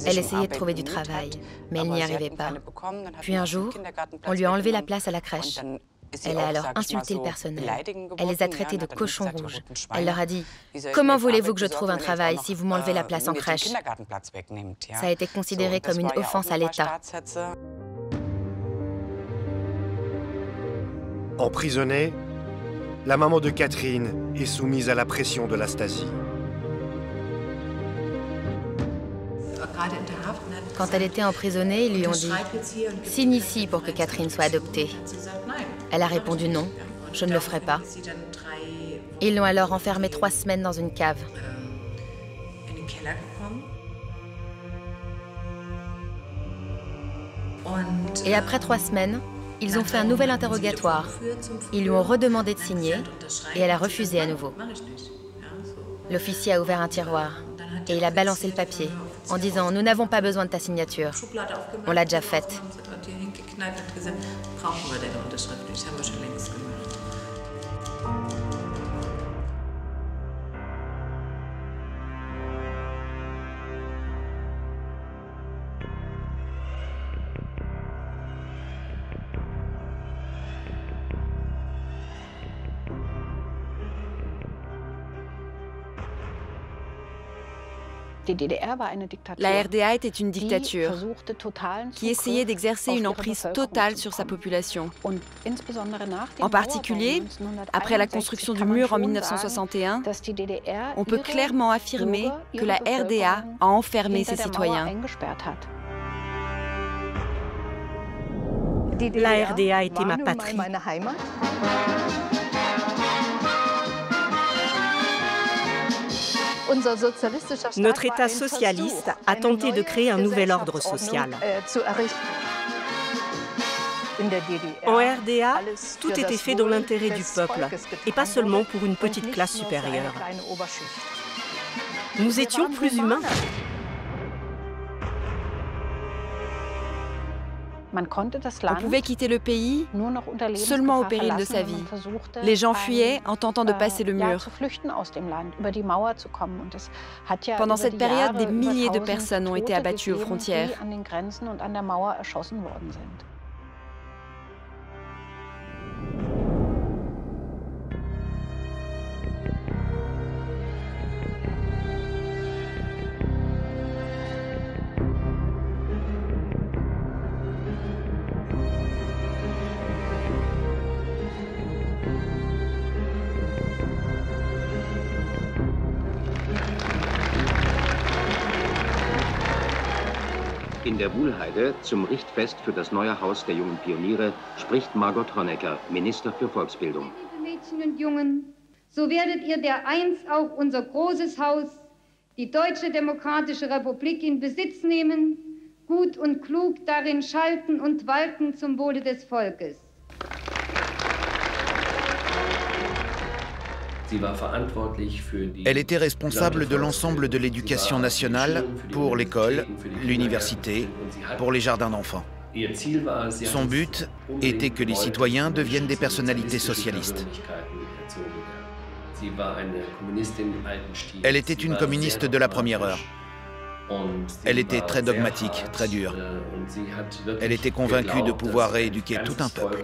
Elle essayait de trouver du travail, mais elle n'y arrivait pas. Puis un jour, on lui a enlevé la place à la crèche. Elle a alors insulté le personnel. Elle les a traités de cochons rouges. Elle leur a dit « Comment voulez-vous que je trouve un travail si vous m'enlevez la place en crèche ?» Ça a été considéré comme une offense à l'État. Emprisonnée, la maman de Catherine est soumise à la pression de la Stasi. Quand elle était emprisonnée, ils lui ont dit « Signe ici pour que Catherine soit adoptée ». Elle a répondu « Non, je ne le ferai pas ». Ils l'ont alors enfermée 3 semaines dans une cave. Et après 3 semaines, ils ont fait un nouvel interrogatoire. Ils lui ont redemandé de signer et elle a refusé à nouveau. L'officier a ouvert un tiroir et il a balancé le papier en disant « Nous n'avons pas besoin de ta signature. On l'a déjà faite. » La RDA était une dictature qui essayait d'exercer une emprise totale sur sa population. En particulier, après la construction du mur en 1961, on peut clairement affirmer que la RDA a enfermé ses citoyens. La RDA était ma patrie. Notre État socialiste a tenté de créer un nouvel ordre social. En RDA, tout était fait dans l'intérêt du peuple, et pas seulement pour une petite classe supérieure. Nous étions plus humains. On pouvait quitter le pays seulement au péril de sa vie. Les gens fuyaient en tentant de passer le mur. Pendant cette période, des milliers de personnes ont été abattues aux frontières. In der Wuhlheide zum Richtfest für das neue Haus der jungen Pioniere spricht Margot Honecker, Minister für Volksbildung. Liebe Mädchen und Jungen, so werdet ihr dereinst auch unser großes Haus, die Deutsche Demokratische Republik, in Besitz nehmen, gut und klug darin schalten und walten zum Wohle des Volkes. Elle était responsable de l'ensemble de l'éducation nationale pour l'école, l'université, pour les jardins d'enfants. Son but était que les citoyens deviennent des personnalités socialistes. Elle était une communiste de la première heure. Elle était très dogmatique, très dure. Elle était convaincue de pouvoir rééduquer tout un peuple.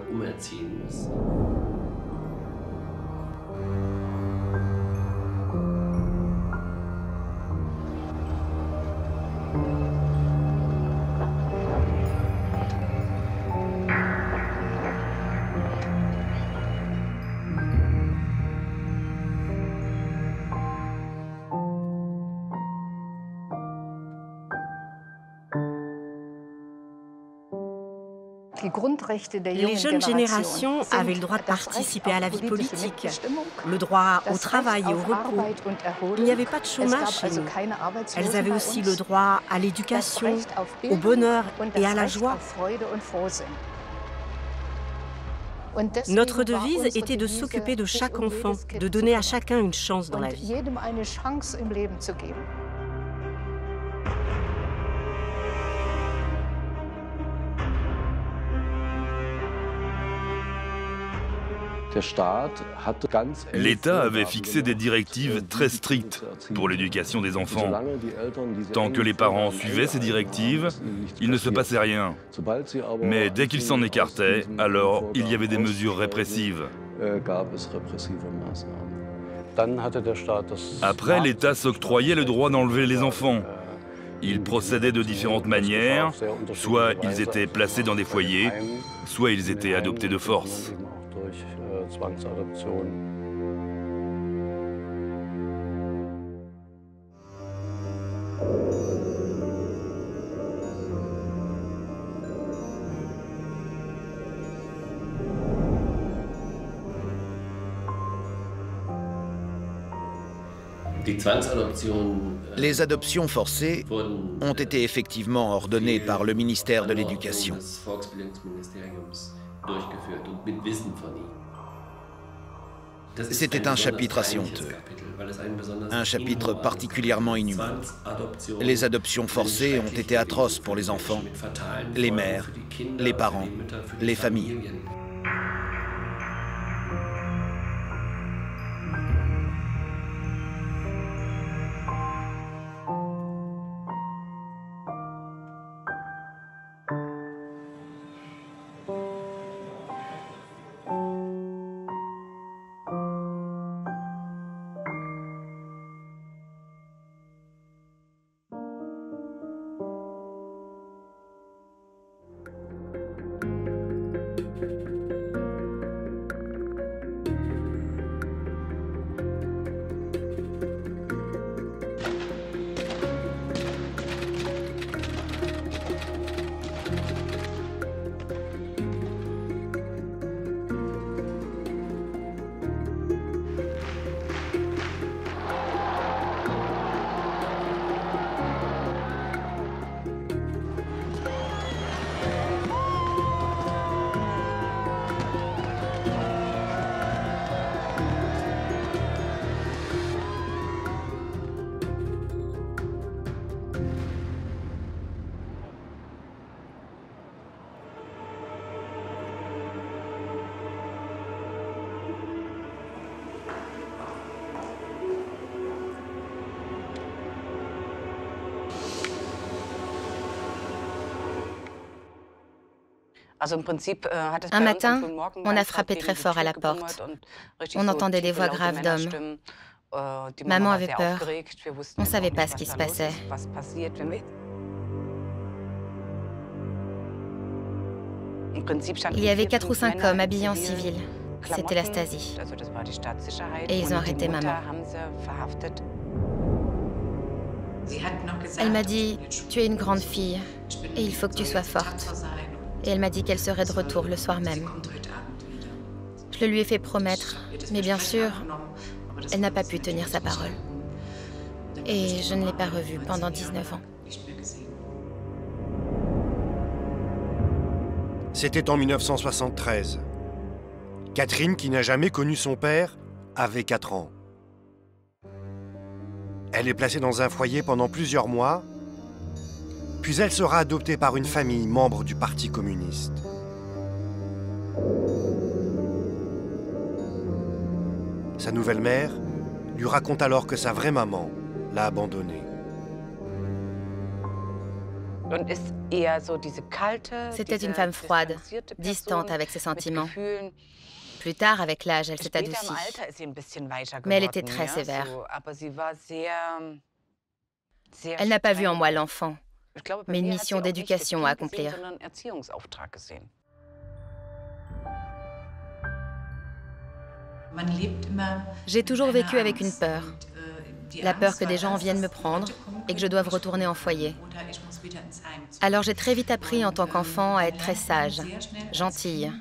Les jeunes générations avaient le droit de participer à la vie politique, le droit au travail et au repos. Il n'y avait pas de chômage chez nous. Elles avaient aussi le droit à l'éducation, au bonheur et à la joie. Notre devise était de s'occuper de chaque enfant, de donner à chacun une chance dans la vie. L'État avait fixé des directives très strictes pour l'éducation des enfants. Tant que les parents suivaient ces directives, il ne se passait rien. Mais dès qu'ils s'en écartaient, alors il y avait des mesures répressives. Après, l'État s'octroyait le droit d'enlever les enfants. Il procédait de différentes manières, soit ils étaient placés dans des foyers, soit ils étaient adoptés de force. Les adoptions forcées ont été effectivement ordonnées par le ministère de l'Éducation. C'était un chapitre assez honteux, un chapitre particulièrement inhumain. Les adoptions forcées ont été atroces pour les enfants, les mères, les parents, les familles. Un matin, on a frappé très fort à la porte. On entendait des voix graves d'hommes. Maman avait peur. On ne savait pas ce qui se passait. Il y avait 4 ou 5 hommes habillés en civil. C'était la Stasi. Et ils ont arrêté maman. Elle m'a dit, tu es une grande fille et il faut que tu sois forte. Et elle m'a dit qu'elle serait de retour le soir même. Je le lui ai fait promettre, mais bien sûr, elle n'a pas pu tenir sa parole. Et je ne l'ai pas revue pendant 19 ans. C'était en 1973. Catherine, qui n'a jamais connu son père, avait 4 ans. Elle est placée dans un foyer pendant plusieurs mois, puis elle sera adoptée par une famille membre du Parti communiste. Sa nouvelle mère lui raconte alors que sa vraie maman l'a abandonnée. C'était une femme froide, distante avec ses sentiments. Plus tard, avec l'âge, elle s'est adoucie. Mais elle était très sévère. Elle n'a pas vu en moi l'enfant, mais une mission d'éducation à accomplir. J'ai toujours vécu avec une peur. La peur que des gens viennent me prendre et que je doive retourner en foyer. Alors j'ai très vite appris en tant qu'enfant à être très sage, gentille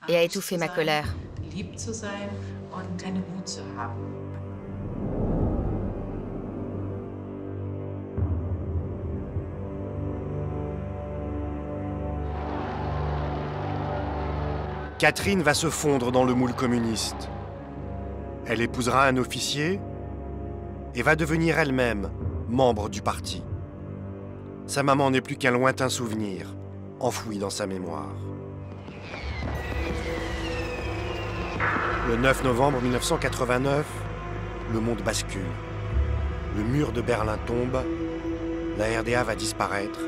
et à étouffer ma colère. Catherine va se fondre dans le moule communiste. Elle épousera un officier et va devenir elle-même membre du parti. Sa maman n'est plus qu'un lointain souvenir, enfoui dans sa mémoire. Le 9 novembre 1989, le monde bascule. Le mur de Berlin tombe, la RDA va disparaître.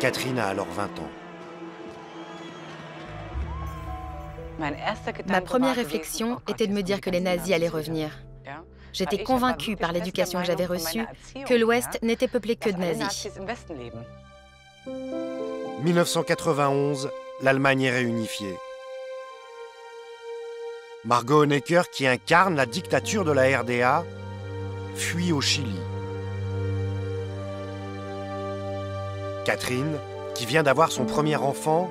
Catherine a alors 20 ans. Ma première réflexion était de me dire que les nazis allaient revenir. J'étais convaincue par l'éducation que j'avais reçue que l'Ouest n'était peuplé que de nazis. 1991, l'Allemagne est réunifiée. Margot Honecker, qui incarne la dictature de la RDA, fuit au Chili. Catherine, qui vient d'avoir son premier enfant,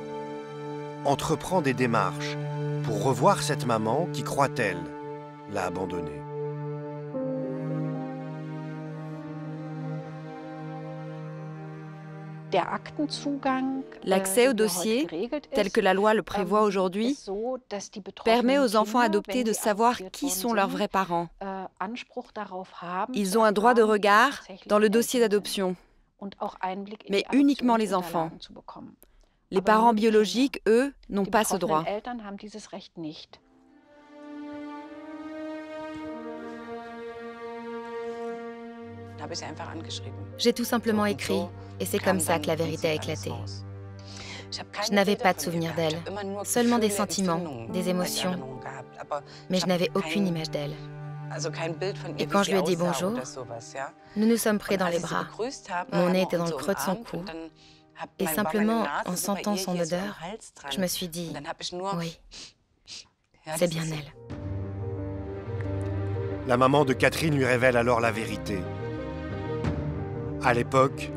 entreprend des démarches pour revoir cette maman qui, croit-elle, l'a abandonnée. L'accès au dossier, tel que la loi le prévoit aujourd'hui, permet aux enfants adoptés de savoir qui sont leurs vrais parents. Ils ont un droit de regard dans le dossier d'adoption, mais uniquement les enfants. Les parents biologiques, eux, n'ont pas ce droit. J'ai tout simplement écrit, et c'est comme ça que la vérité a éclaté. Je n'avais pas de souvenir d'elle, seulement des sentiments, des émotions, mais je n'avais aucune image d'elle. Et quand je lui ai dit bonjour, nous nous sommes pris dans les bras. Mon nez était dans le creux de son cou, et simplement, en sentant son odeur, je me suis dit, oui, c'est bien elle. La maman de Catherine lui révèle alors la vérité. À l'époque,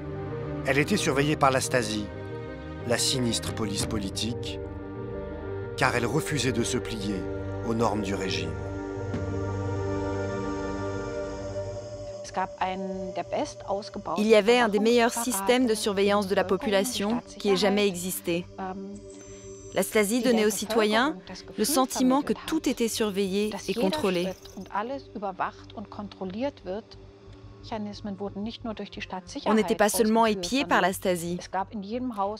elle était surveillée par la Stasi, la sinistre police politique, car elle refusait de se plier aux normes du régime. Il y avait un des meilleurs systèmes de surveillance de la population qui ait jamais existé. La Stasi donnait aux citoyens le sentiment que tout était surveillé et contrôlé. On n'était pas seulement épié par la Stasi,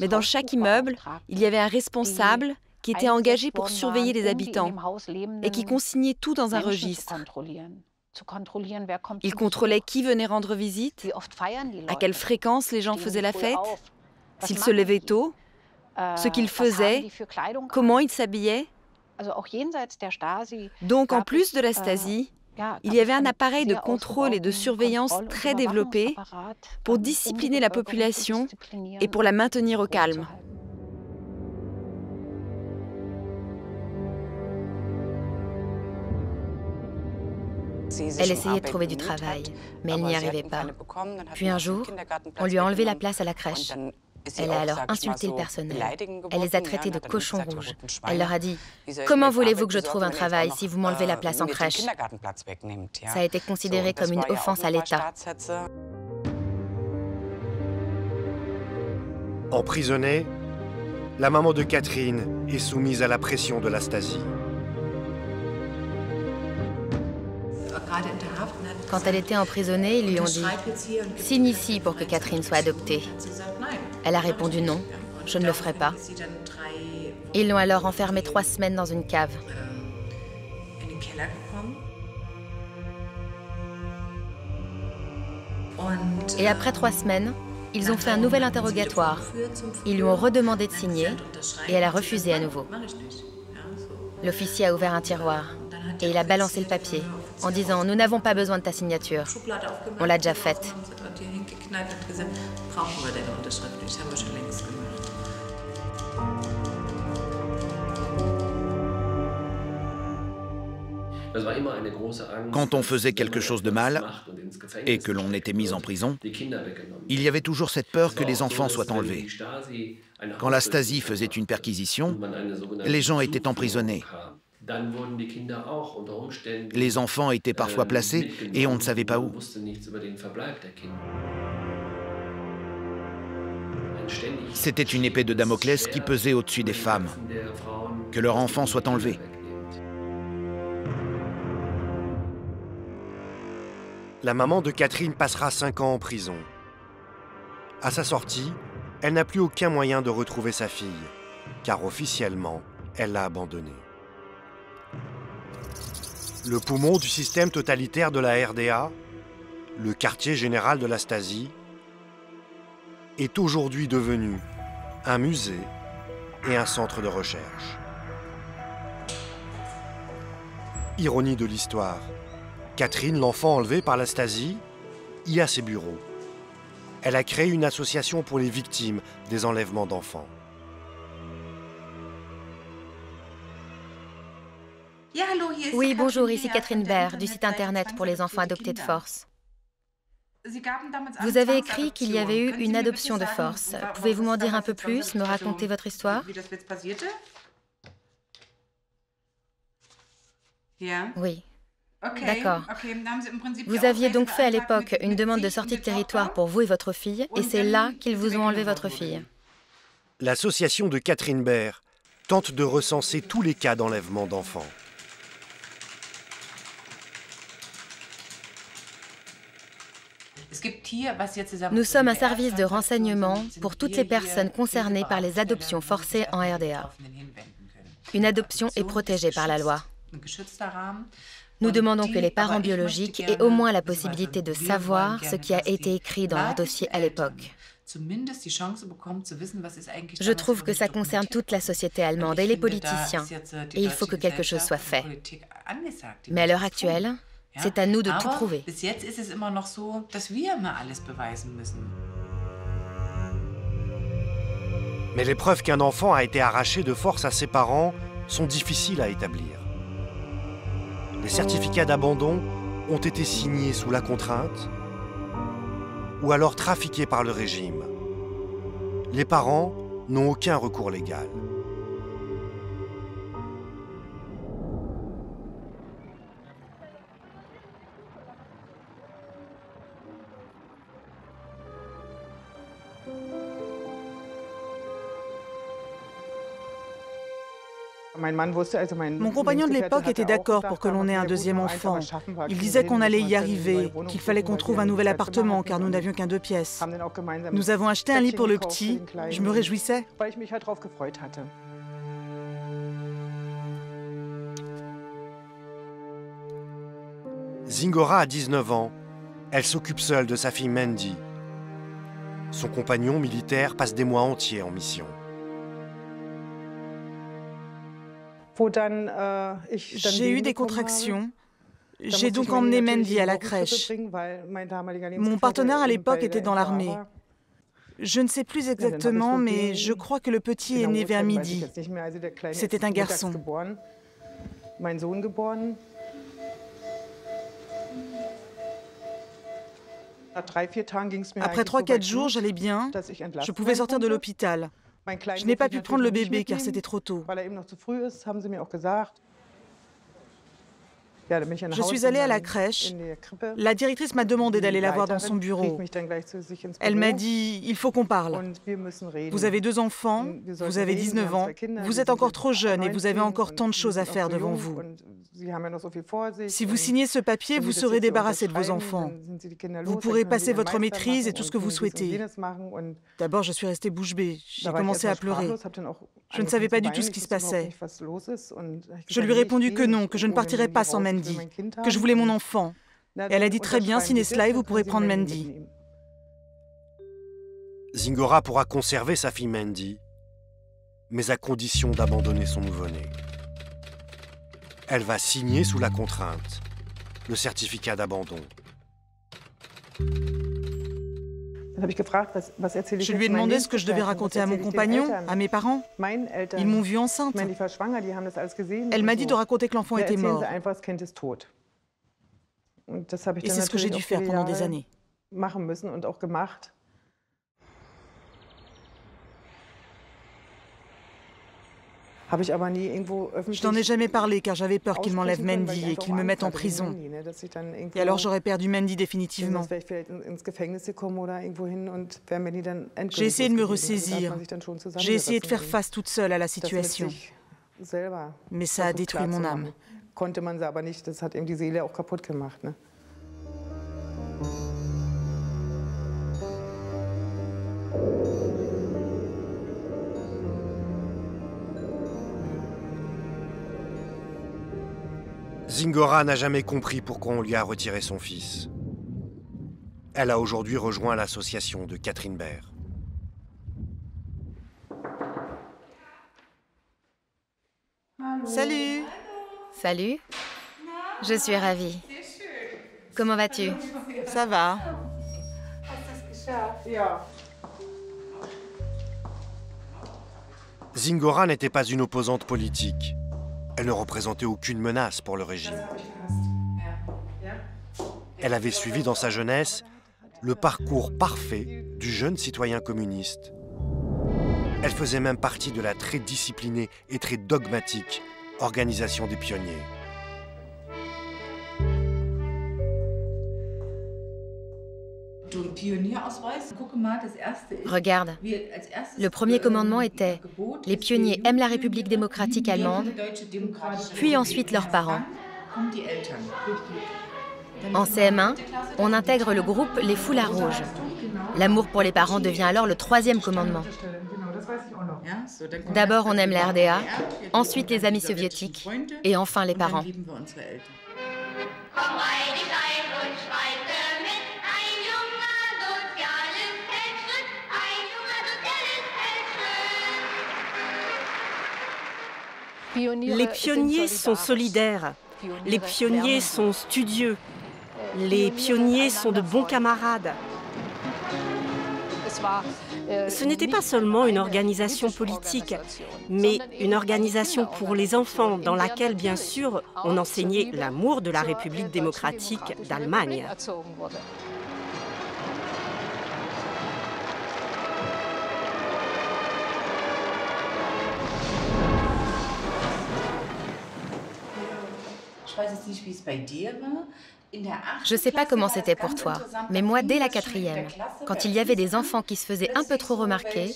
mais dans chaque immeuble, il y avait un responsable qui était engagé pour surveiller les habitants et qui consignait tout dans un registre. Il contrôlait qui venait rendre visite, à quelle fréquence les gens faisaient la fête, s'ils se levaient tôt, ce qu'ils faisaient, comment ils s'habillaient. Donc, en plus de la Stasi, il y avait un appareil de contrôle et de surveillance très développé pour discipliner la population et pour la maintenir au calme. Elle essayait de trouver du travail, mais elle n'y arrivait pas. Puis un jour, on lui a enlevé la place à la crèche. Elle a alors insulté le personnel. Elle les a traités de cochons rouges. Elle leur a dit « Comment voulez-vous que je trouve un travail si vous m'enlevez la place en crèche ?» Ça a été considéré comme une offense à l'État. Emprisonnée, la maman de Catherine est soumise à la pression de la Stasi. Quand elle était emprisonnée, ils lui ont dit « Signe ici pour que Catherine soit adoptée ». Elle a répondu « Non, je ne le ferai pas ». Ils l'ont alors enfermée 3 semaines dans une cave. Et après 3 semaines, ils ont fait un nouvel interrogatoire. Ils lui ont redemandé de signer et elle a refusé à nouveau. L'officier a ouvert un tiroir et il a balancé le papier en disant « Nous n'avons pas besoin de ta signature. On l'a déjà faite. » Quand on faisait quelque chose de mal et que l'on était mis en prison, il y avait toujours cette peur que les enfants soient enlevés. Quand la Stasi faisait une perquisition, les gens étaient emprisonnés. Les enfants étaient parfois placés et on ne savait pas où. C'était une épée de Damoclès qui pesait au-dessus des femmes, que leurs enfants soient enlevés. La maman de Catherine passera 5 ans en prison. À sa sortie, elle n'a plus aucun moyen de retrouver sa fille, car officiellement, elle l'a abandonnée. Le poumon du système totalitaire de la RDA, le quartier général de la Stasi, est aujourd'hui devenu un musée et un centre de recherche. Ironie de l'histoire, Catherine, l'enfant enlevé par la Stasi, y a ses bureaux. Elle a créé une association pour les victimes des enlèvements d'enfants. Oui, bonjour, ici Catherine Baer, du site internet pour les enfants adoptés de force. Vous avez écrit qu'il y avait eu une adoption de force. Pouvez-vous m'en dire un peu plus, me raconter votre histoire? Oui. D'accord. Vous aviez donc fait à l'époque une demande de sortie de territoire pour vous et votre fille, et c'est là qu'ils vous ont enlevé votre fille. L'association de Catherine Baer tente de recenser tous les cas d'enlèvement d'enfants. Nous sommes un service de renseignement pour toutes les personnes concernées par les adoptions forcées en RDA. Une adoption est protégée par la loi. Nous demandons que les parents biologiques aient au moins la possibilité de savoir ce qui a été écrit dans leur dossier à l'époque. Je trouve que ça concerne toute la société allemande et les politiciens, et il faut que quelque chose soit fait. Mais à l'heure actuelle, c'est à nous de tout prouver. Mais les preuves qu'un enfant a été arraché de force à ses parents sont difficiles à établir. Les certificats d'abandon ont été signés sous la contrainte ou alors trafiqués par le régime. Les parents n'ont aucun recours légal. Mon compagnon de l'époque était d'accord pour que l'on ait un deuxième enfant. Il disait qu'on allait y arriver, qu'il fallait qu'on trouve un nouvel appartement car nous n'avions qu'un 2 pièces. Nous avons acheté un lit pour le petit, je me réjouissais. Zingora a 19 ans. Elle s'occupe seule de sa fille Mandy. Son compagnon militaire passe des mois entiers en mission. J'ai eu des contractions. J'ai donc emmené Mandy à la crèche. Mon partenaire à l'époque était dans l'armée. Je ne sais plus exactement, mais je crois que le petit est né vers midi. C'était un garçon. Après 3-4 jours, j'allais bien. Je pouvais sortir de l'hôpital. Je n'ai pas pu prendre le bébé car c'était trop tôt. Je suis allée à la crèche. La directrice m'a demandé d'aller la voir dans son bureau. Elle m'a dit « Il faut qu'on parle. Vous avez 2 enfants, vous avez 19 ans, vous êtes encore trop jeune et vous avez encore tant de choses à faire devant vous. Si vous signez ce papier, vous serez débarrassé de vos enfants. Vous pourrez passer votre maîtrise et tout ce que vous souhaitez. » D'abord, je suis restée bouche bée. J'ai commencé à pleurer. Je ne savais pas du tout ce qui se passait. Je lui ai répondu que non, que je ne partirais pas sans Mandy, que je voulais mon enfant. Et elle a dit très bien, signez cela et vous pourrez prendre Mandy. Zingora pourra conserver sa fille Mandy, mais à condition d'abandonner son nouveau-né. Elle va signer sous la contrainte le certificat d'abandon. Je lui ai demandé ce que je devais raconter à mon compagnon, à mes parents. Ils m'ont vue enceinte. Elle m'a dit de raconter que l'enfant était mort. Et c'est ce que j'ai dû faire pendant des années. Je n'en ai jamais parlé car j'avais peur qu'ils m'enlèvent Mandy et qu'ils me mettent en prison. Et alors j'aurais perdu Mandy définitivement. J'ai essayé de me ressaisir. J'ai essayé de faire face toute seule à la situation. Mais ça a détruit mon âme. Zingora n'a jamais compris pourquoi on lui a retiré son fils. Elle a aujourd'hui rejoint l'association de Catherine Baer. Salut. Salut. Je suis ravie. Comment vas-tu? Ça va. Zingora n'était pas une opposante politique. Elle ne représentait aucune menace pour le régime. Elle avait suivi dans sa jeunesse le parcours parfait du jeune citoyen communiste. Elle faisait même partie de la très disciplinée et très dogmatique Organisation des pionniers. Regarde, le premier commandement était « Les pionniers aiment la République démocratique allemande, puis ensuite leurs parents ». En CM1, on intègre le groupe Les Foulards Rouges. L'amour pour les parents devient alors le troisième commandement. D'abord, on aime la RDA, ensuite les amis soviétiques, et enfin les parents. Les pionniers sont solidaires, les pionniers sont studieux, les pionniers sont de bons camarades. Ce n'était pas seulement une organisation politique, mais une organisation pour les enfants dans laquelle, bien sûr, on enseignait l'amour de la République démocratique d'Allemagne. Je ne sais pas comment c'était pour toi, mais moi, dès la 4e, quand il y avait des enfants qui se faisaient un peu trop remarquer,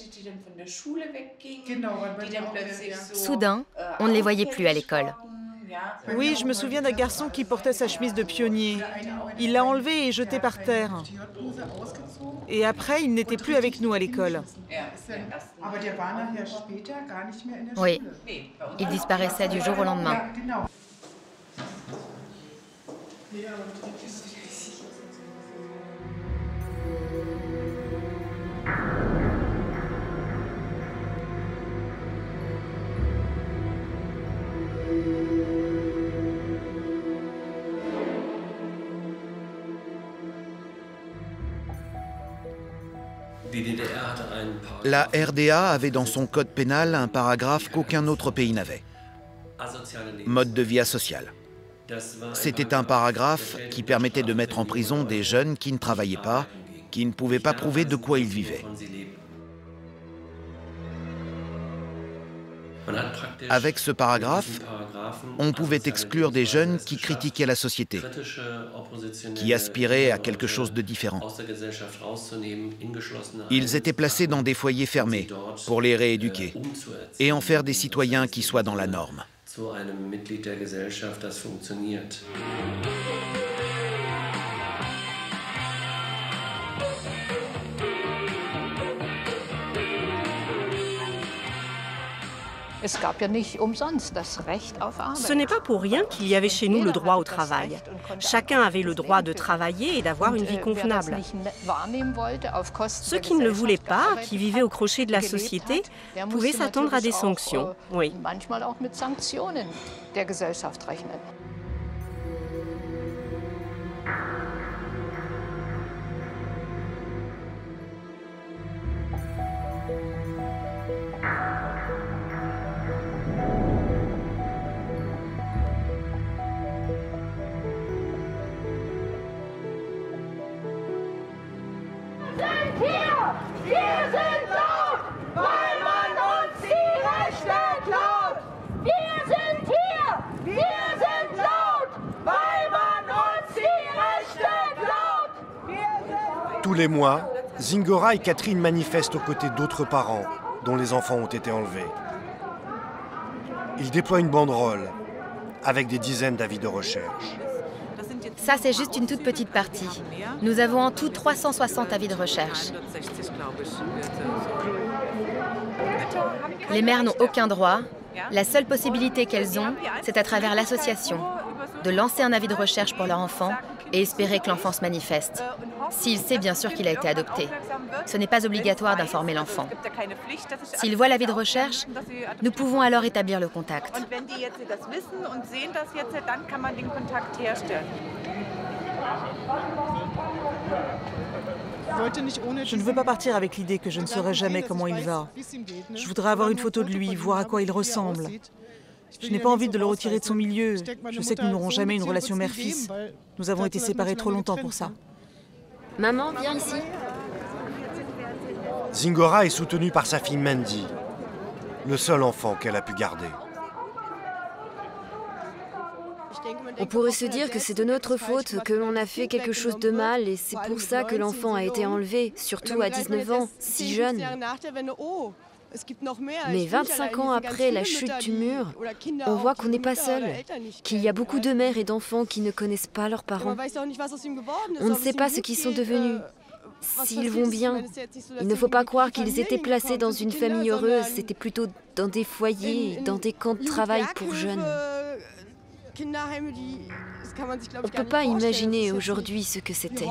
soudain, on ne les voyait plus à l'école. Oui, je me souviens d'un garçon qui portait sa chemise de pionnier. Il l'a enlevée et jetée par terre. Et après, il n'était plus avec nous à l'école. Oui, il disparaissait du jour au lendemain. La RDA avait dans son code pénal un paragraphe qu'aucun autre pays n'avait. Mode de vie asocial. C'était un paragraphe qui permettait de mettre en prison des jeunes qui ne travaillaient pas, qui ne pouvaient pas prouver de quoi ils vivaient. Avec ce paragraphe, on pouvait exclure des jeunes qui critiquaient la société, qui aspiraient à quelque chose de différent. Ils étaient placés dans des foyers fermés pour les rééduquer et en faire des citoyens qui soient dans la norme. Ce n'est pas pour rien qu'il y avait chez nous le droit au travail. Chacun avait le droit de travailler et d'avoir une vie convenable. Ceux qui ne le voulaient pas, qui vivaient au crochet de la société, pouvaient s'attendre à des sanctions. Oui. Tous les mois, Zingora et Catherine manifestent aux côtés d'autres parents dont les enfants ont été enlevés. Ils déploient une banderole avec des dizaines d'avis de recherche. Ça, c'est juste une toute petite partie. Nous avons en tout 360 avis de recherche. Les mères n'ont aucun droit. La seule possibilité qu'elles ont, c'est à travers l'association. de lancer un avis de recherche pour leur enfant et espérer que l'enfant se manifeste. S'il sait bien sûr qu'il a été adopté. Ce n'est pas obligatoire d'informer l'enfant. S'il voit l'avis de recherche, nous pouvons alors établir le contact. Je ne veux pas partir avec l'idée que je ne saurai jamais comment il va. Je voudrais avoir une photo de lui, voir à quoi il ressemble. Je n'ai pas envie de le retirer de son milieu. Je sais que nous n'aurons jamais une relation mère-fils. Nous avons été séparés trop longtemps pour ça. Maman, viens ici. Zingora est soutenue par sa fille Mandy, le seul enfant qu'elle a pu garder. On pourrait se dire que c'est de notre faute, que l'on a fait quelque chose de mal et c'est pour ça que l'enfant a été enlevé, surtout à 19 ans, si jeune. Mais 25 ans après la chute du mur, on voit qu'on n'est pas seul, qu'il y a beaucoup de mères et d'enfants qui ne connaissent pas leurs parents. On ne sait pas ce qu'ils sont devenus, s'ils vont bien. Il ne faut pas croire qu'ils étaient placés dans une famille heureuse, c'était plutôt dans des foyers, dans des camps de travail pour jeunes. On ne peut pas imaginer aujourd'hui ce que c'était.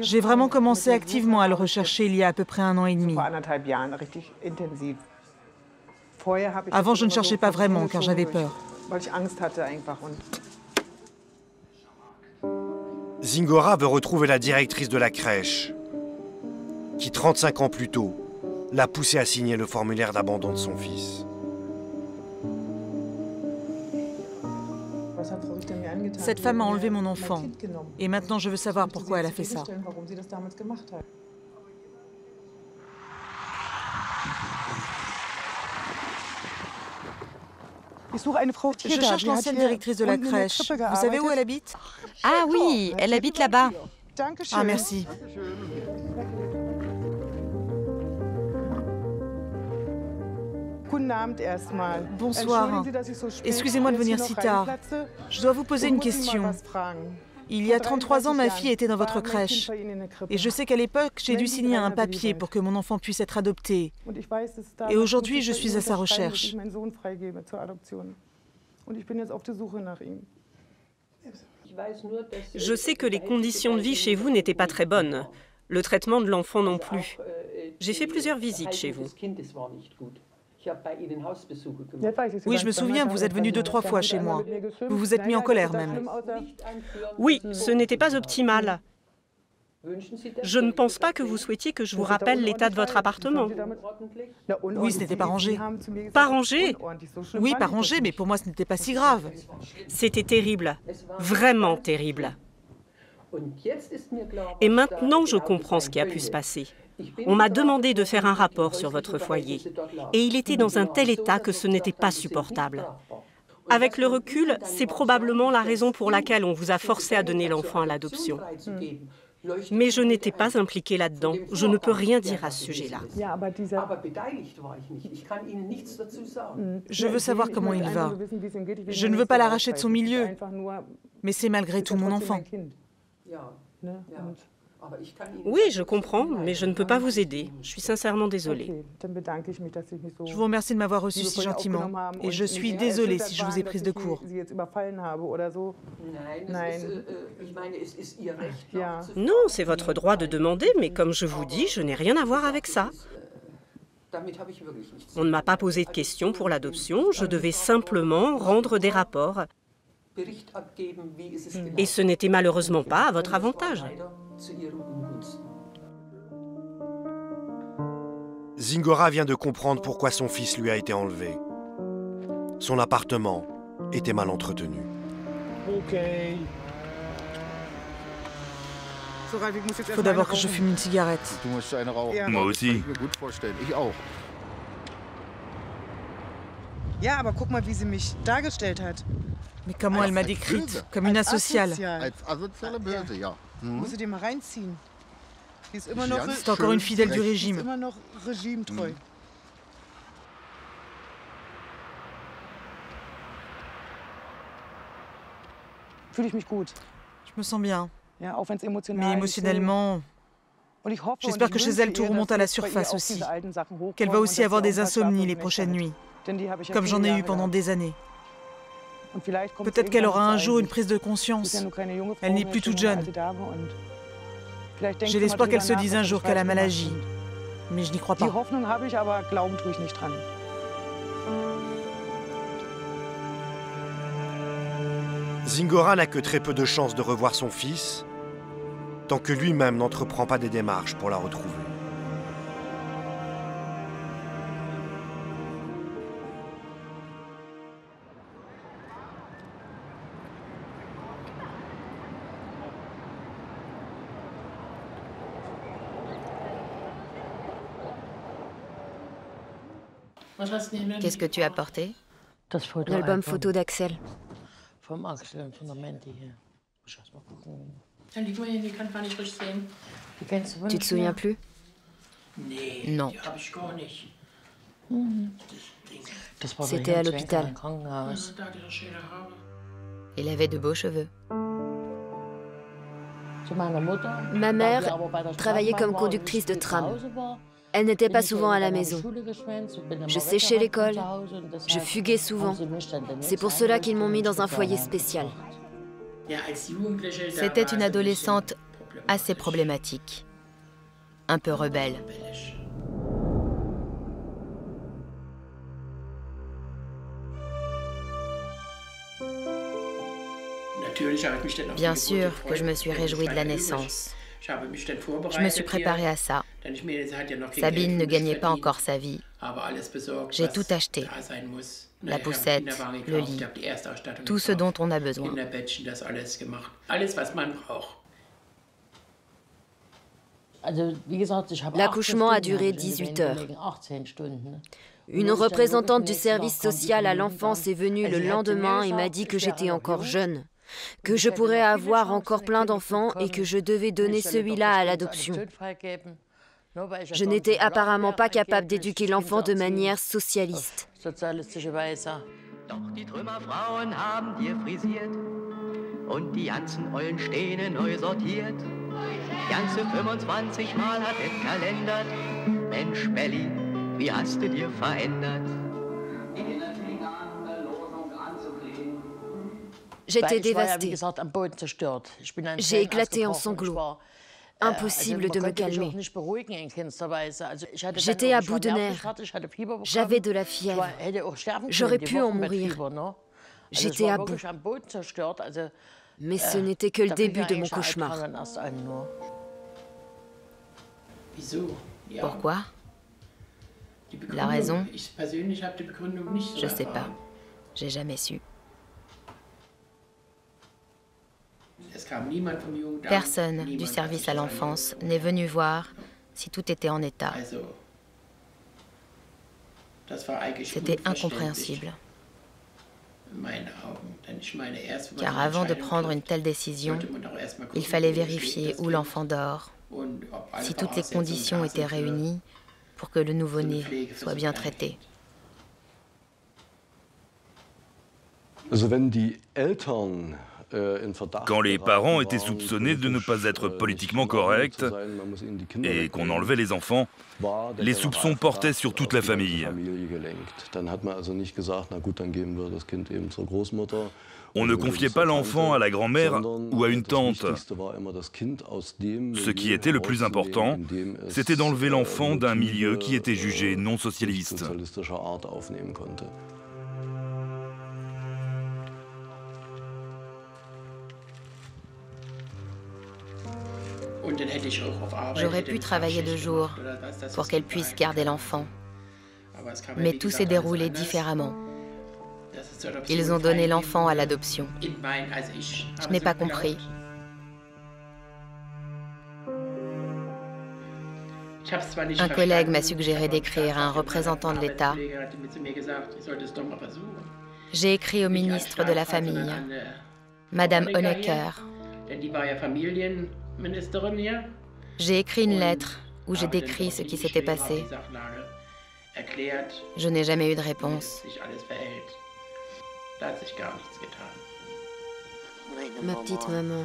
J'ai vraiment commencé activement à le rechercher il y a à peu près 1 an et demi. Avant, je ne cherchais pas vraiment car j'avais peur. Zingora veut retrouver la directrice de la crèche, qui 35 ans plus tôt l'a poussée à signer le formulaire d'abandon de son fils. Cette femme a enlevé mon enfant. Et maintenant, je veux savoir pourquoi elle a fait ça. Je cherche l'ancienne directrice de la crèche. Vous savez où elle habite? Ah oui, elle habite là-bas. Ah, merci. Bonsoir. Excusez-moi de venir si tard. Je dois vous poser une question. Il y a 33 ans, ma fille était dans votre crèche. Et je sais qu'à l'époque, j'ai dû signer un papier pour que mon enfant puisse être adopté. Et aujourd'hui, je suis à sa recherche. Je sais que les conditions de vie chez vous n'étaient pas très bonnes. Le traitement de l'enfant non plus. J'ai fait plusieurs visites chez vous. Oui, je me souviens, vous êtes venu 2-3 fois chez moi. Vous vous êtes mis en colère même. Oui, ce n'était pas optimal. Je ne pense pas que vous souhaitiez que je vous rappelle l'état de votre appartement. Oui, ce n'était pas rangé. Pas rangé? Oui, pas rangé, mais pour moi, ce n'était pas si grave. C'était terrible, vraiment terrible. Et maintenant, je comprends ce qui a pu se passer. On m'a demandé de faire un rapport sur votre foyer. Et il était dans un tel état que ce n'était pas supportable. Avec le recul, c'est probablement la raison pour laquelle on vous a forcé à donner l'enfant à l'adoption. Mais je n'étais pas impliquée là-dedans. Je ne peux rien dire à ce sujet-là. Je veux savoir comment il va. Je ne veux pas l'arracher de son milieu. Mais c'est malgré tout mon enfant. Oui, je comprends, mais je ne peux pas vous aider. Je suis sincèrement désolée. Je vous remercie de m'avoir reçu si gentiment. Et je suis désolée si je vous ai prise de court. Non, c'est votre droit de demander, mais comme je vous dis, je n'ai rien à voir avec ça. On ne m'a pas posé de questions pour l'adoption, je devais simplement rendre des rapports. Et ce n'était malheureusement pas à votre avantage. Zingora vient de comprendre pourquoi son fils lui a été enlevé. Son appartement était mal entretenu. Il faut d'abord que je fume une cigarette. Moi aussi. Mais comment elle m'a décrite? Comme une asociale. C'est encore une fidèle du régime. Je me sens bien. Mais émotionnellement, j'espère que chez elle tout remonte à la surface aussi. Qu'elle va aussi avoir des insomnies les prochaines nuits, comme j'en ai eu pendant des années. Peut-être qu'elle aura un jour une prise de conscience. Elle n'est plus toute jeune. J'ai l'espoir qu'elle se dise un jour qu'elle a mal agi. Mais je n'y crois pas. Zingora n'a que très peu de chances de revoir son fils, tant que lui-même n'entreprend pas des démarches pour la retrouver. Qu'est-ce que tu as porté? L'album photo d'Axel. Tu te souviens plus? Non. C'était à l'hôpital. Il avait de beaux cheveux. Ma mère travaillait comme conductrice de tram. Elle n'était pas souvent à la maison. Je séchais l'école, je fuguais souvent. C'est pour cela qu'ils m'ont mis dans un foyer spécial. C'était une adolescente assez problématique, un peu rebelle. Bien sûr que je me suis réjouie de la naissance. Je me suis préparée à ça. Sabine ne gagnait pas encore sa vie. J'ai tout acheté. La poussette, le lit, tout ce dont on a besoin. L'accouchement a duré 18 heures. Une représentante du service social à l'enfance est venue le lendemain et m'a dit que j'étais encore jeune, que je pourrais avoir encore plein d'enfants et que je devais donner celui-là à l'adoption. Je n'étais apparemment pas capable d'éduquer l'enfant de manière socialiste. Doch die Trümmerfrauen haben dir frisiert und die Jansen-Eulen-Stehne neu sortiert. Ganze 25 Mal hat es kalendert. Mensch, Belli, wie hast du dir verändert? J'étais dévastée. J'ai éclaté en sanglots. Impossible de me calmer. J'étais à bout de nerfs. J'avais de la fièvre. J'aurais pu en mourir. J'étais à bout. Mais ce n'était que le début de mon cauchemar. Pourquoi? La raison? Je sais pas. J'ai jamais su. Personne du service à l'enfance n'est venu voir si tout était en état. C'était incompréhensible. Car avant de prendre une telle décision, il fallait vérifier où l'enfant dort, si toutes les conditions étaient réunies pour que le nouveau-né soit bien traité. Quand les parents étaient soupçonnés de ne pas être politiquement corrects et qu'on enlevait les enfants, les soupçons portaient sur toute la famille. On ne confiait pas l'enfant à la grand-mère ou à une tante. Ce qui était le plus important, c'était d'enlever l'enfant d'un milieu qui était jugé non socialiste. J'aurais pu travailler de jour pour qu'elle puisse garder l'enfant. Mais tout s'est déroulé différemment. Ils ont donné l'enfant à l'adoption. Je n'ai pas compris. Un collègue m'a suggéré d'écrire à un représentant de l'État. J'ai écrit au ministre de la Famille, Madame Honecker. J'ai écrit une lettre où j'ai décrit ce qui s'était passé. Je n'ai jamais eu de réponse. Ma petite maman.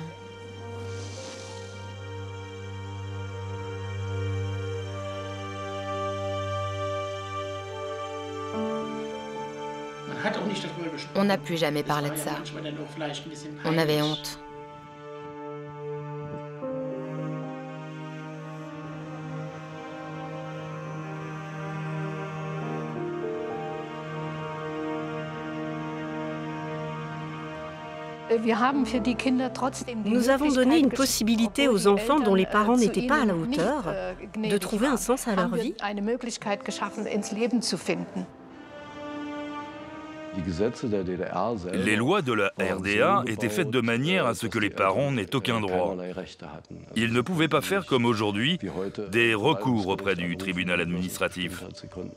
On n'a plus jamais parlé de ça. On avait honte. Nous avons donné une possibilité aux enfants dont les parents n'étaient pas à la hauteur de trouver un sens à leur vie. Les lois de la RDA étaient faites de manière à ce que les parents n'aient aucun droit. Ils ne pouvaient pas faire comme aujourd'hui des recours auprès du tribunal administratif.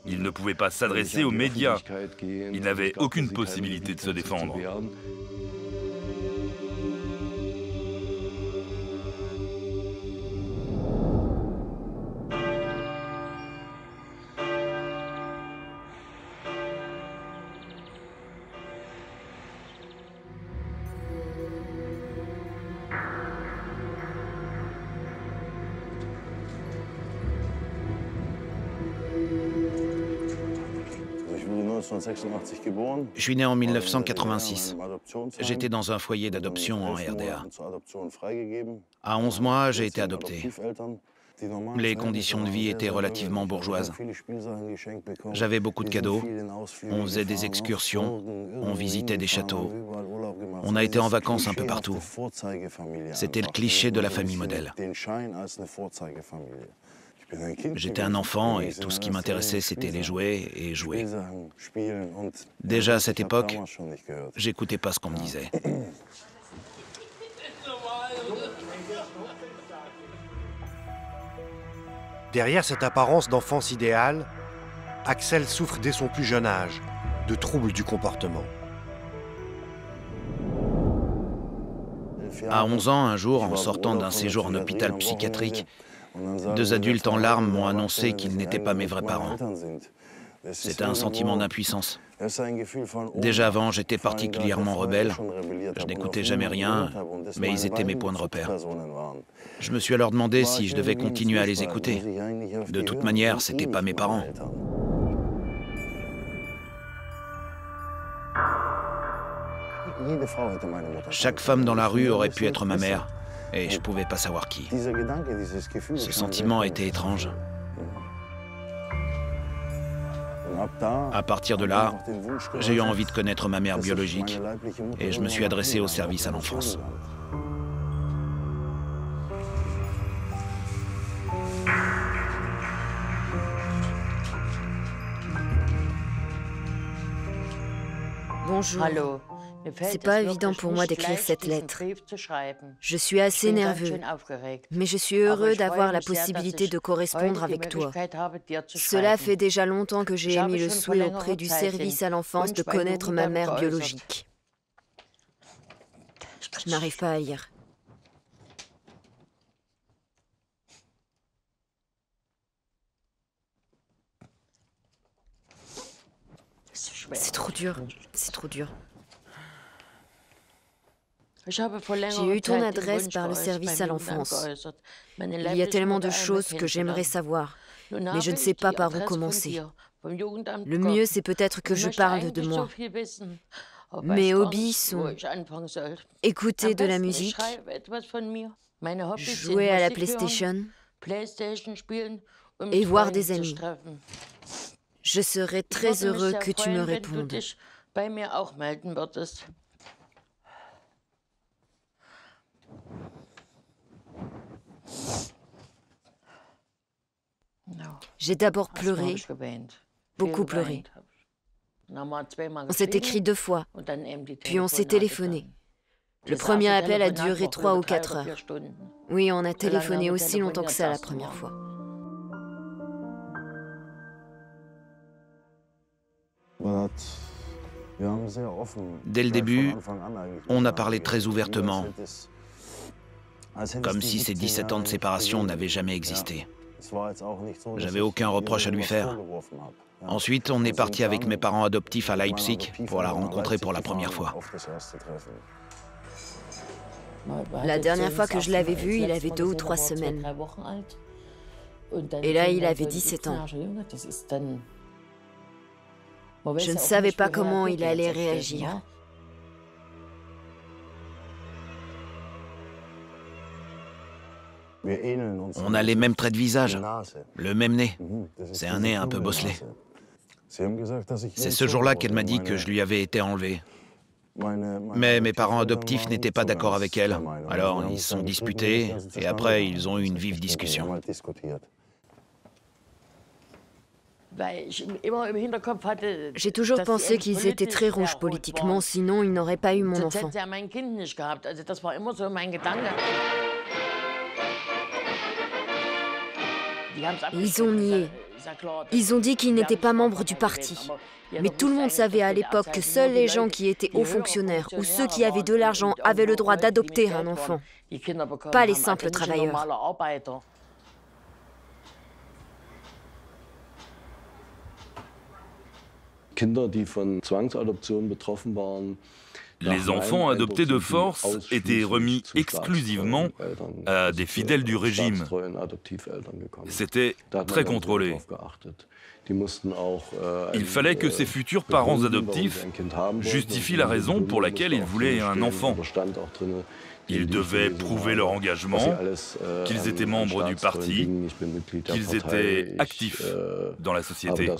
Ils ne pouvaient pas s'adresser aux médias. Ils n'avaient aucune possibilité de se défendre. Je suis né en 1986. J'étais dans un foyer d'adoption en RDA. À 11 mois, j'ai été adopté. Les conditions de vie étaient relativement bourgeoises. J'avais beaucoup de cadeaux, on faisait des excursions, on visitait des châteaux. On a été en vacances un peu partout. C'était le cliché de la famille modèle. J'étais un enfant et tout ce qui m'intéressait, c'était les jouets et jouer. Déjà à cette époque, j'écoutais pas ce qu'on me disait. Derrière cette apparence d'enfance idéale, Axel souffre dès son plus jeune âge de troubles du comportement. À 11 ans, un jour, en sortant d'un séjour en hôpital psychiatrique, 2 adultes en larmes m'ont annoncé qu'ils n'étaient pas mes vrais parents. C'était un sentiment d'impuissance. Déjà avant, j'étais particulièrement rebelle. Je n'écoutais jamais rien, mais ils étaient mes points de repère. Je me suis alors demandé si je devais continuer à les écouter. De toute manière, c'était pas mes parents. Chaque femme dans la rue aurait pu être ma mère, et je pouvais pas savoir qui. Ce sentiment était étrange. À partir de là, j'ai eu envie de connaître ma mère biologique et je me suis adressé au service à l'enfance. Bonjour. C'est pas évident pour moi d'écrire cette lettre. Je suis assez nerveux, mais je suis heureux d'avoir la possibilité de correspondre avec toi. Cela fait déjà longtemps que j'ai émis le souhait auprès du service à l'enfance de connaître ma mère biologique. Je n'arrive pas à lire. C'est trop dur, c'est trop dur. J'ai eu ton adresse par le service à l'enfance. Il y a tellement de choses que j'aimerais savoir, mais je ne sais pas par où commencer. Le mieux, c'est peut-être que je parle de moi. Mes hobbies sont écouter de la musique, jouer à la PlayStation et voir des amis. Je serais très heureux que tu me répondes. J'ai d'abord pleuré, beaucoup pleuré. On s'est écrit 2 fois, puis on s'est téléphoné. Le premier appel a duré 3 ou 4 heures. Oui, on a téléphoné aussi longtemps que ça la première fois. Dès le début, on a parlé très ouvertement, comme si ces 17 ans de séparation n'avaient jamais existé. J'avais aucun reproche à lui faire. Ensuite, on est parti avec mes parents adoptifs à Leipzig pour la rencontrer pour la première fois. La dernière fois que je l'avais vu, il avait 2 ou 3 semaines. Et là, il avait 17 ans. Je ne savais pas comment il allait réagir. On a les mêmes traits de visage, le même nez. C'est un nez un peu bosselé. C'est ce jour-là qu'elle m'a dit que je lui avais été enlevé. Mais mes parents adoptifs n'étaient pas d'accord avec elle. Alors ils se sont disputés et après ils ont eu une vive discussion. J'ai toujours pensé qu'ils étaient très rouges politiquement, sinon ils n'auraient pas eu mon enfant. Ils ont nié. Ils ont dit qu'ils n'étaient pas membres du parti. Mais tout le monde savait à l'époque que seuls les gens qui étaient hauts fonctionnaires ou ceux qui avaient de l'argent avaient le droit d'adopter un enfant, pas les simples travailleurs. Les enfants adoptés de force étaient remis exclusivement à des fidèles du régime. C'était très contrôlé. Il fallait que ces futurs parents adoptifs justifient la raison pour laquelle ils voulaient un enfant. Ils devaient prouver leur engagement, qu'ils étaient membres du parti, qu'ils étaient actifs dans la société.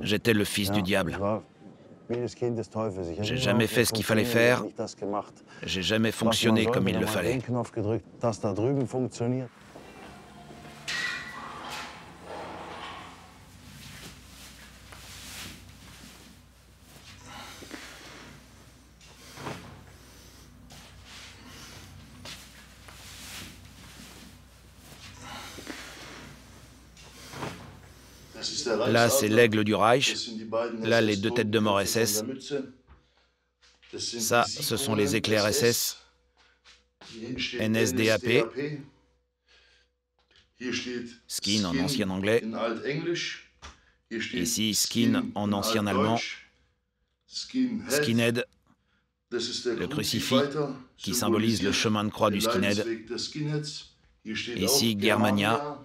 J'étais le fils du diable. J'ai jamais fait ce qu'il fallait faire. J'ai jamais fonctionné comme il le fallait. Là, c'est l'aigle du Reich. Là, les 2 têtes de mort SS. Ça, ce sont les éclairs SS. NSDAP. Skin en ancien anglais. Ici, skin en ancien allemand. Skinhead. Le crucifix, qui symbolise le chemin de croix du skinhead. Ici, Germania.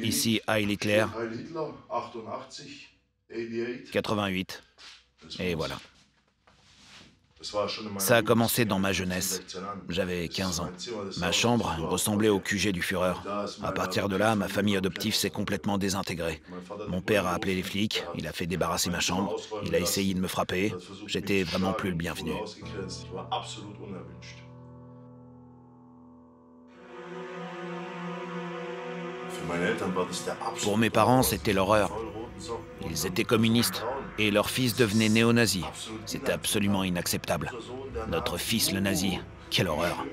Ici, Heil Hitler, 88, et voilà. Ça a commencé dans ma jeunesse. J'avais 15 ans. Ma chambre ressemblait au QG du Führer. À partir de là, ma famille adoptive s'est complètement désintégrée. Mon père a appelé les flics, il a fait débarrasser ma chambre, il a essayé de me frapper. J'étais vraiment plus le bienvenu. Pour mes parents, c'était l'horreur. Ils étaient communistes et leur fils devenait néo-nazi. C'était absolument inacceptable. Notre fils le nazi, quelle horreur.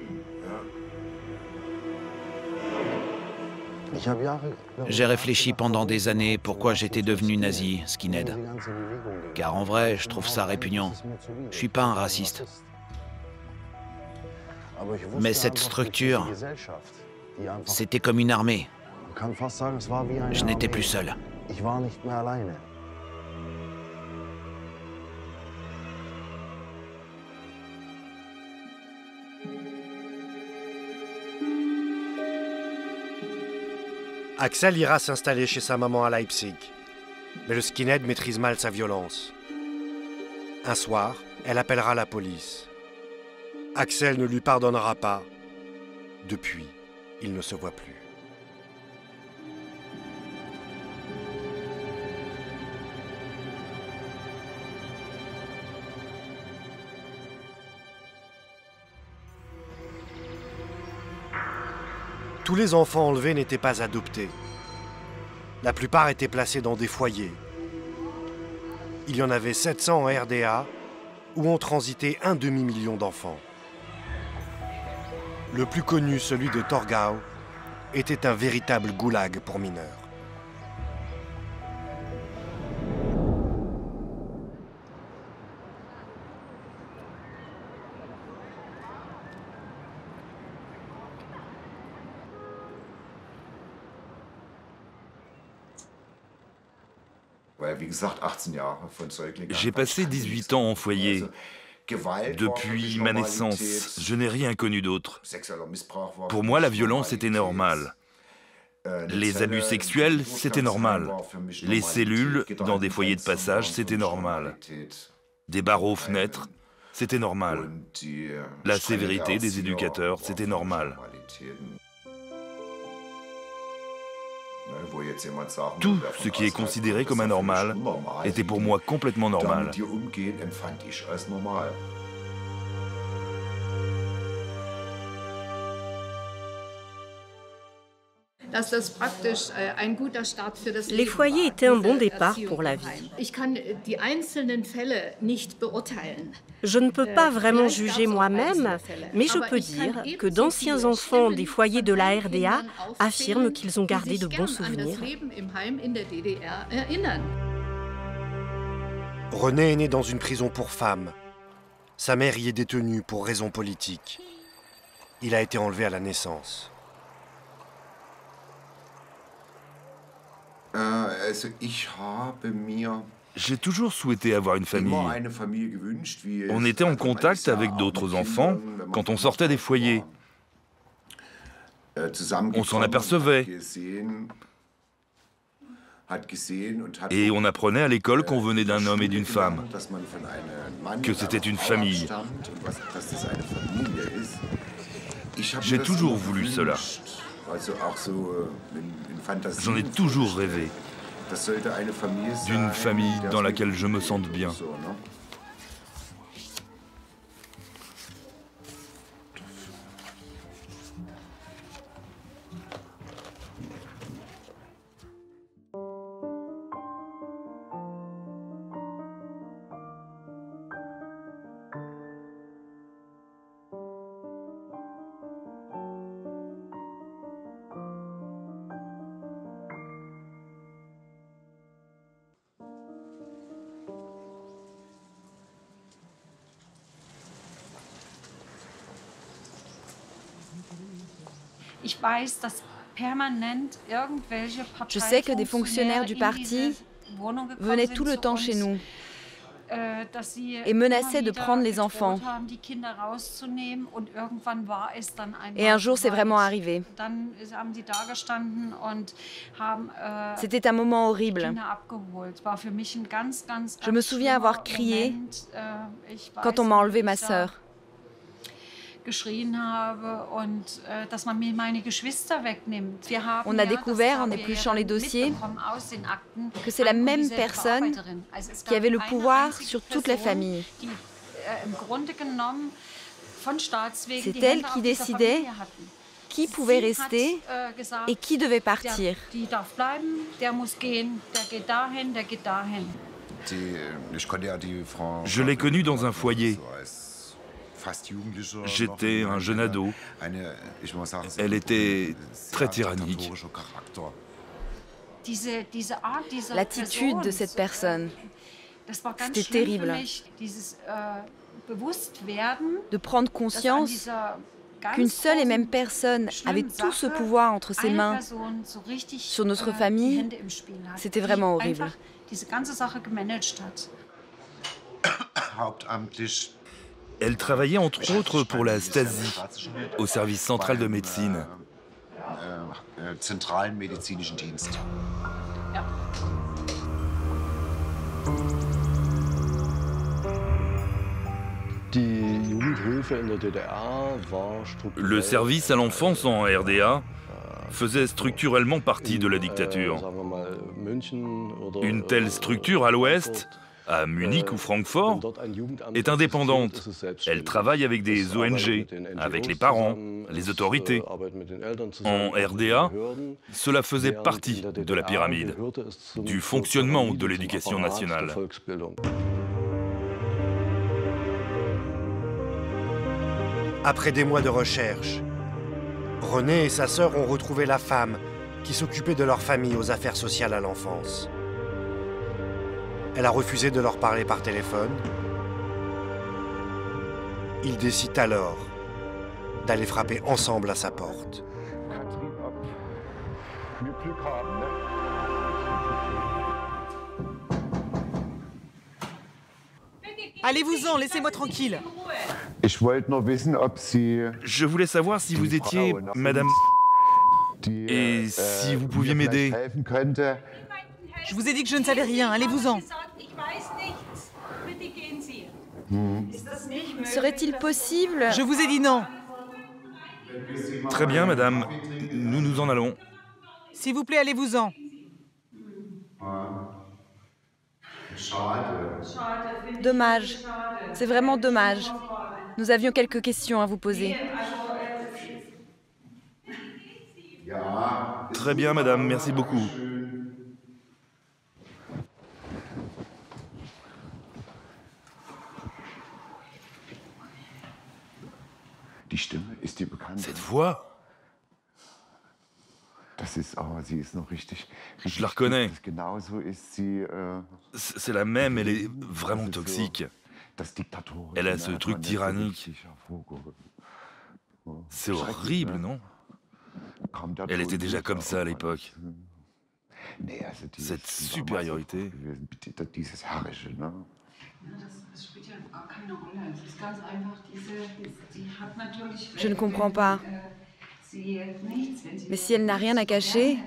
J'ai réfléchi pendant des années pourquoi j'étais devenu nazi, skinhead. Car en vrai, je trouve ça répugnant. Je suis pas un raciste. Mais cette structure, c'était comme une armée. Je n'étais plus seul. Axel ira s'installer chez sa maman à Leipzig. Mais le skinhead maîtrise mal sa violence. Un soir, elle appellera la police. Axel ne lui pardonnera pas. Depuis, ils ne se voient plus. Tous les enfants enlevés n'étaient pas adoptés. La plupart étaient placés dans des foyers. Il y en avait 700 en RDA, où ont transité un demi-million d'enfants. Le plus connu, celui de Torgau, était un véritable goulag pour mineurs. J'ai passé 18 ans en foyer. Depuis ma naissance, je n'ai rien connu d'autre. Pour moi, la violence était normale. Les abus sexuels, c'était normal. Les cellules, dans des foyers de passage, c'était normal. Des barreaux aux fenêtres, c'était normal. La sévérité des éducateurs, c'était normal. Tout ce qui est considéré comme anormal était pour moi complètement normal. Les foyers étaient un bon départ pour la vie. Je ne peux pas vraiment juger moi-même, mais je peux dire que d'anciens enfants des foyers de la RDA affirment qu'ils ont gardé de bons souvenirs. René est né dans une prison pour femmes. Sa mère y est détenue pour raisons politiques. Il a été enlevé à la naissance. J'ai toujours souhaité avoir une famille. On était en contact avec d'autres enfants quand on sortait des foyers. On s'en apercevait. Et on apprenait à l'école qu'on venait d'un homme et d'une femme, que c'était une famille. J'ai toujours voulu cela. J'en ai toujours rêvé, d'une famille dans laquelle je me sente bien. Je sais que des fonctionnaires du parti venaient tout le temps chez nous et menaçaient de prendre les enfants. Et un jour, c'est vraiment arrivé. C'était un moment horrible. Je me souviens avoir crié quand on m'a enlevé ma sœur. On a découvert en épluchant les dossiers que c'est la même personne qui avait le pouvoir sur toute la famille. C'est elle qui décidait qui pouvait rester et qui devait partir. Je l'ai connue dans un foyer. J'étais un jeune ado. Elle était très tyrannique. L'attitude de cette personne, c'était terrible. De prendre conscience qu'une seule et même personne avait tout ce pouvoir entre ses mains sur notre famille, c'était vraiment horrible. Elle travaillait entre autres pour la Stasi, au service central de médecine. Le service à l'enfance en RDA faisait structurellement partie de la dictature. Une telle structure à l'ouest à Munich ou Francfort, est indépendante. Elle travaille avec des ONG, avec les parents, les autorités. En RDA, cela faisait partie de la pyramide, du fonctionnement de l'éducation nationale. Après des mois de recherche, René et sa sœur ont retrouvé la femme qui s'occupait de leur famille aux affaires sociales à l'enfance. Elle a refusé de leur parler par téléphone. Ils décident alors d'aller frapper ensemble à sa porte. Allez-vous-en, laissez-moi tranquille. Je voulais savoir si vous étiez Madame... Et si vous pouviez m'aider. Je vous ai dit que je ne savais rien, allez-vous-en. Serait-il possible... Je vous ai dit non. Très bien, madame. Nous nous en allons. S'il vous plaît, allez-vous-en. Dommage. C'est vraiment dommage. Nous avions quelques questions à vous poser. Très bien, madame. Merci beaucoup. Cette voix, je la reconnais. C'est la même, elle est vraiment toxique. Elle a ce truc tyrannique. C'est horrible, non? Elle était déjà comme ça à l'époque. Cette supériorité. Je ne comprends pas. Mais si elle n'a rien à cacher,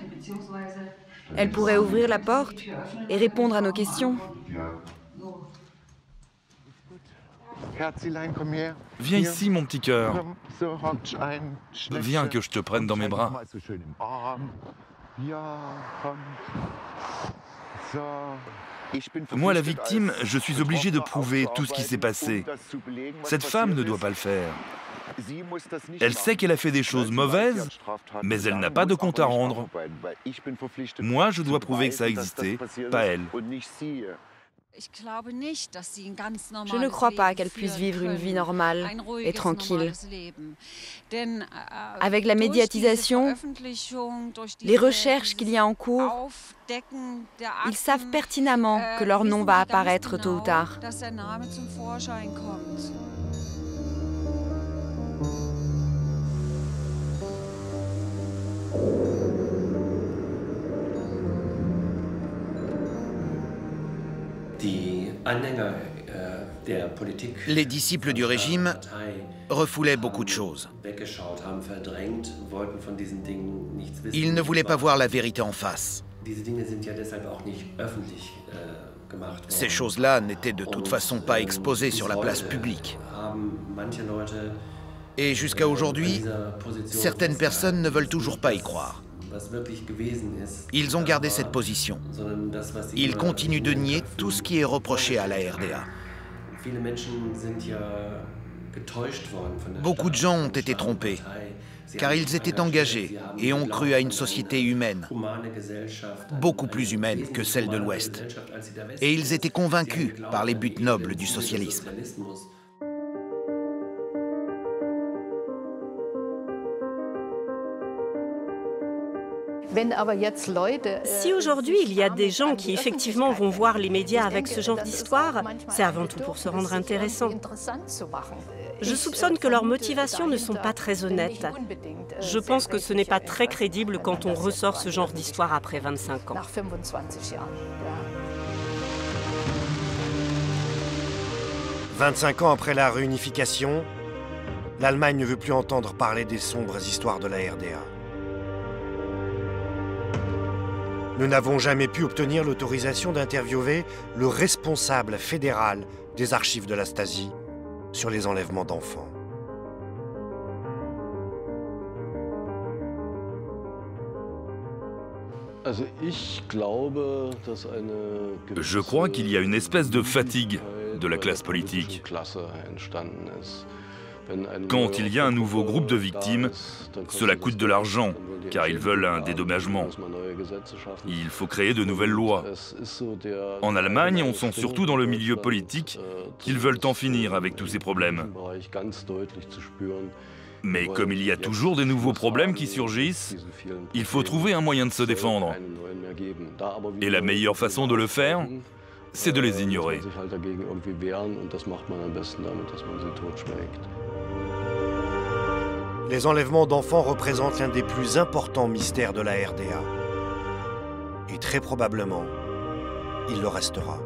elle pourrait ouvrir la porte et répondre à nos questions. Viens ici, mon petit cœur. Viens que je te prenne dans mes bras. Moi, la victime, je suis obligé de prouver tout ce qui s'est passé. Cette femme ne doit pas le faire. Elle sait qu'elle a fait des choses mauvaises, mais elle n'a pas de compte à rendre. Moi, je dois prouver que ça existait, pas elle. Je ne crois pas qu'elle puisse vivre une vie normale et tranquille. Avec la médiatisation, les recherches qu'il y a en cours, ils savent pertinemment que leur nom va apparaître tôt ou tard. Les disciples du régime refoulaient beaucoup de choses. Ils ne voulaient pas voir la vérité en face. Ces choses-là n'étaient de toute façon pas exposées sur la place publique. Et jusqu'à aujourd'hui, certaines personnes ne veulent toujours pas y croire. Ils ont gardé cette position. Ils continuent de nier tout ce qui est reproché à la RDA. Beaucoup de gens ont été trompés, car ils étaient engagés et ont cru à une société humaine, beaucoup plus humaine que celle de l'Ouest. Et ils étaient convaincus par les buts nobles du socialisme. Si aujourd'hui il y a des gens qui effectivement vont voir les médias avec ce genre d'histoire, c'est avant tout pour se rendre intéressant. Je soupçonne que leurs motivations ne sont pas très honnêtes. Je pense que ce n'est pas très crédible quand on ressort ce genre d'histoire après 25 ans. 25 ans après la réunification, l'Allemagne ne veut plus entendre parler des sombres histoires de la RDA. Nous n'avons jamais pu obtenir l'autorisation d'interviewer le responsable fédéral des archives de la Stasi sur les enlèvements d'enfants. Je crois qu'il y a une espèce de fatigue de la classe politique. Quand il y a un nouveau groupe de victimes, cela coûte de l'argent, car ils veulent un dédommagement. Il faut créer de nouvelles lois. En Allemagne, on sent surtout dans le milieu politique qu'ils veulent en finir avec tous ces problèmes. Mais comme il y a toujours des nouveaux problèmes qui surgissent, il faut trouver un moyen de se défendre. Et la meilleure façon de le faire, c'est de les ignorer. Les enlèvements d'enfants représentent l'un des plus importants mystères de la RDA. Et très probablement, il le restera.